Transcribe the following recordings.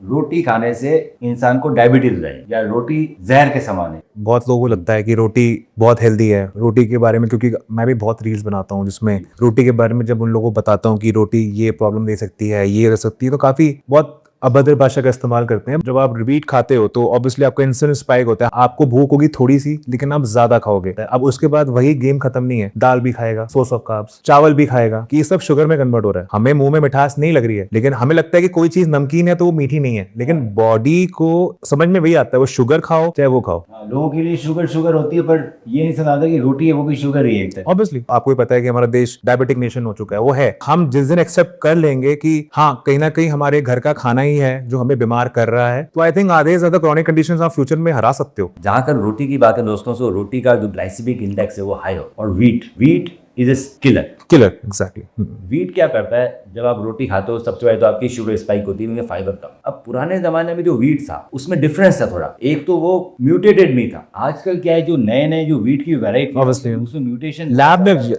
रोटी खाने से इंसान को डायबिटीज है या रोटी जहर के समान है। बहुत लोगों को लगता है कि रोटी बहुत हेल्दी है। रोटी के बारे में, क्योंकि मैं भी बहुत रील्स बनाता हूँ जिसमें रोटी के बारे में जब उन लोगों को बताता हूँ कि रोटी ये प्रॉब्लम दे सकती है, ये कर सकती है, तो काफी बहुत अभद्र भाषा का इस्तेमाल करते हैं। जब आप व्हीट खाते हो तो ऑब्वियसली आपका इंसुलिन स्पाइक होता है, आपको भूख होगी थोड़ी सी लेकिन आप ज्यादा खाओगे। अब उसके बाद वही गेम खत्म नहीं है, दाल भी खाएगा, सोर्स ऑफ कार्ब्स, चावल भी खाएगा, कि ये सब शुगर में कन्वर्ट हो रहा है। हमें मुंह में मिठास नहीं लग रही है, लेकिन हमें लगता है कि कोई चीज नमकीन है तो वो मीठी नहीं है, लेकिन बॉडी को समझ में वही आता है, वो शुगर खाओ चाहे वो खाओ। लोगों के लिए शुगर शुगर होती है, पर ये नहीं समझ आता कि रोटी है वो भी शुगर ही है एक तरह। ऑब्वियसली आपको भी पता है कि हमारा देश डायबिटिक नेशन हो चुका है, वो है। हम जिस दिन एक्सेप्ट कर लेंगे कि हाँ कहीं ना कहीं हमारे घर का खाना ही है जो हमें बीमार कर रहा है, तो आई थिंक आधे से ज्यादा क्रॉनिक कंडीशंस आप फ्यूचर में हरा सकते हो। जहां तक रोटी की बात है दोस्तों, सो रोटी का जो ग्लाइसेमिक इंडेक्स है वो हाई हो, और wheat is a killer. Killer, exactly. Wheat क्या करता है, जब आप रोटी खाते हो सबसे पहले तो आपकी शुगर स्पाइक होती है क्योंकि फाइबर कम। अब पुराने जमाने में जो वीट था उसमें डिफरेंस था थोड़ा, एक तो वो म्यूटेटेड नहीं था। आजकल क्या है, जो नए नए जो वीट की वैरायटी Obviously. उसमें म्यूटेशन लैब में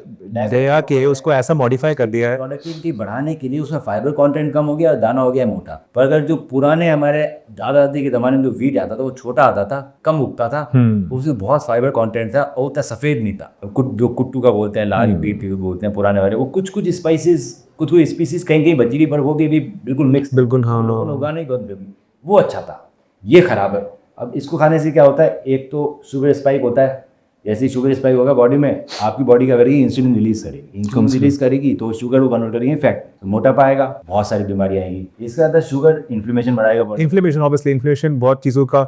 दया के उसको ऐसा मॉडिफाई कर दिया है। प्रोडक्टिविटी बढ़ाने के लिए उसमें फाइबर कंटेंट कम हो गया और दाना हो गया मोटा। पर अगर जो पुराने हमारे दादा दादी के जमाने में जो वीट आता था वो छोटा आता था, कम उगता था, उसमें बहुत फाइबर कंटेंट था और उतना सफेद नहीं था। जो कुट्टू का बोलते हैं, लाल पीट बोलते हैं पुराने वाले, वो कुछ कुछ स्पाइसेस, कुछ कुछ स्पीसीज कहीं कहीं बची थी, पर वो भी अभी बिल्कुल मिक्स, बिल्कुल हाँ उगाने ही बहुत, वो अच्छा था। ये खराब है। अब इसको खाने से क्या होता है, एक तो शुगर स्पाइक होता है। जैसे ही शुगर स्पाइक होगा बॉडी में, आपकी बॉडी क्या करेगी, इंसुलिन रिलीज करेगी। इंसुलिन रिलीज करेगी तो शुगर को कन्वर्ट करेगी फैट, तो मोटापा आएगा, बहुत सारी बीमारियां आएंगी। इसके साथ शुगर इन्फ्लेमेशन बढ़ाएगा। इन्फ्लेमेशन, ऑब्वियसली इन्फ्लेमेशन बहुत चीज़ों का।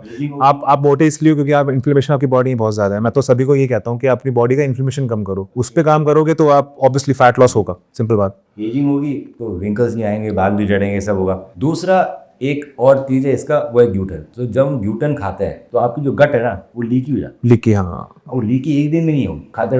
आप मोटे इसलिए क्योंकि आप इन्फ्लेमेशन आपकी बॉडी में बहुत ज़्यादा है। मैं तो सभी को ये कहता हूँ कि अपनी बॉडी का इन्फ्लेमेशन कम करो, उस पर काम करोगे तो आप ऑब्वियसली फैट लॉस होगा, सिंपल बात। एजिंग होगी तो रिंकल्स नहीं आएंगे, बाल भी झड़ेंगे, सब होगा। दूसरा एक और चीज है इसका, वो है ग्लूटन। तो जब हम ग्लूटन खाते हैं तो आपकी जो गट है ना वो लीकी हो जाती है। लीकी, हाँ। और लीकी एक दिन में नहीं होगी, खाते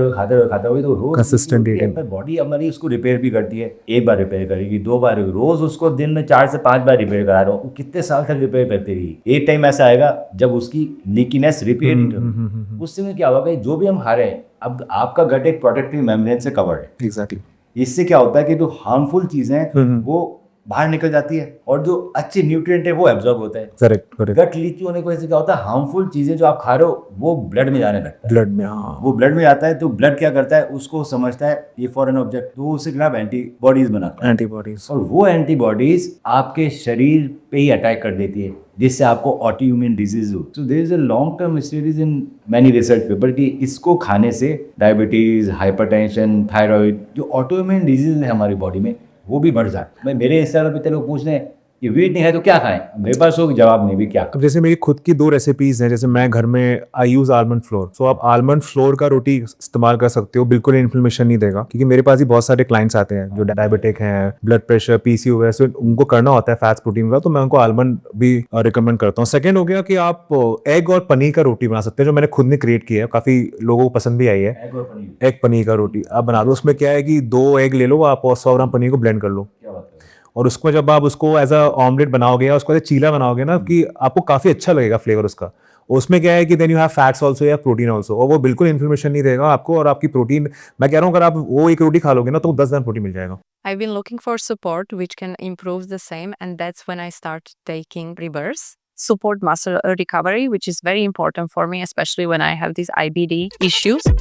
हुए तो रोज Consistent eating। पर बॉडी हमारी उसको रिपेयर भी करती है। एक बार रिपेयर करेगी, दो बार, रोज उसको दिन में 4 से 5 बार रिपेयर करा रहा हूँ, कितने साल तक रिपेयर करती रही। एक टाइम ऐसा आएगा जब उसकी लीकीनेस रिपेयर नहीं होगी। उस समय क्या होगा, जो भी हम खा रहे हैं, अब आपका गट एक प्रोटेक्टिव मेम्ब्रेन से कवर्ड है। एग्जैक्टली। इससे क्या होता है कि जो हार्मफुल चीजें वो बाहर निकल जाती है और जो अच्छे न्यूट्रिएंट है वो एब्जॉर्ब होता है। करेक्ट। गट लीकी होने की वजह से क्या होता है, हार्मफुल चीजें जो आप खा रहे हो वो ब्लड में जाने लगता है। ब्लड में, हाँ। वो ब्लड में जाता है तो ब्लड क्या करता है, उसको समझता है ये फॉरेन ऑब्जेक्ट, तो उसके खिलाफ एंटीबॉडीज बनाता है। एंटीबॉडीज। और वो एंटीबॉडीज आपके शरीर पे ही अटैक कर देती है, जिससे आपको ऑटोइम्यून डिजीज हो। So there is a long term studies in many research paper कि इसको खाने से डायबिटीज, हाइपरटेंशन, थायराइड, जो ऑटोइम्यून डिजीज है हमारी बॉडी में, वो भी बढ़ जाए। मैं मेरे इंस्टाग्राम पे लोग पूछ रहे हैं कि वेट नहीं है तो क्या खाएं, मेरे पास हो जवाब नहीं भी क्या। अब जैसे मेरी खुद की 2 रेसिपीज हैं, जैसे मैं घर में आई यूज आलमंड फ्लोर, सो आप आलमंड फ्लोर का रोटी इस्तेमाल कर सकते हो, बिल्कुल इन्फ्लेमेशन नहीं देगा। क्योंकि मेरे पास ही बहुत सारे क्लाइंट्स आते हैं जो डायबिटिक हैं, ब्लड प्रेशर, पीसीओएस, सो उनको करना होता है फैट्स प्रोटीन का, तो मैं उनको आलमंड भी रिकमेंड करता हूँ। सेकेंड हो गया कि आप एग और पनीर का रोटी बना सकते हैं, जो मैंने खुद ने क्रिएट किया है, काफी लोगों को पसंद भी आई है। एग पनीर का रोटी आप बना दो। उसमें क्या है कि 2 एग ले लो आप और 100 ग्राम पनीर को ब्लेंड कर लो, और उसको जब आप उसको एज अ ऑमलेट बनाओगे या उसको चीला बनाओगे ना, कि आपको काफी अच्छा लगेगा फ्लेवर उसका। उसमें क्या है कि then you have fats also या प्रोटीन आल्सो, और वो बिल्कुल इन्फ्लेमेशन नहीं देगा आपको, और आपकी प्रोटीन, मैं कह रहा हूँ अगर आप वो एक रोटी खा लोगे ना तो 10 ग्राम प्रोटीन मिल जाएगा। I've been looking for support which can improve the same, and that's when I start taking reverse support muscle recovery, which is very important for me, especially when I have these IBD issues.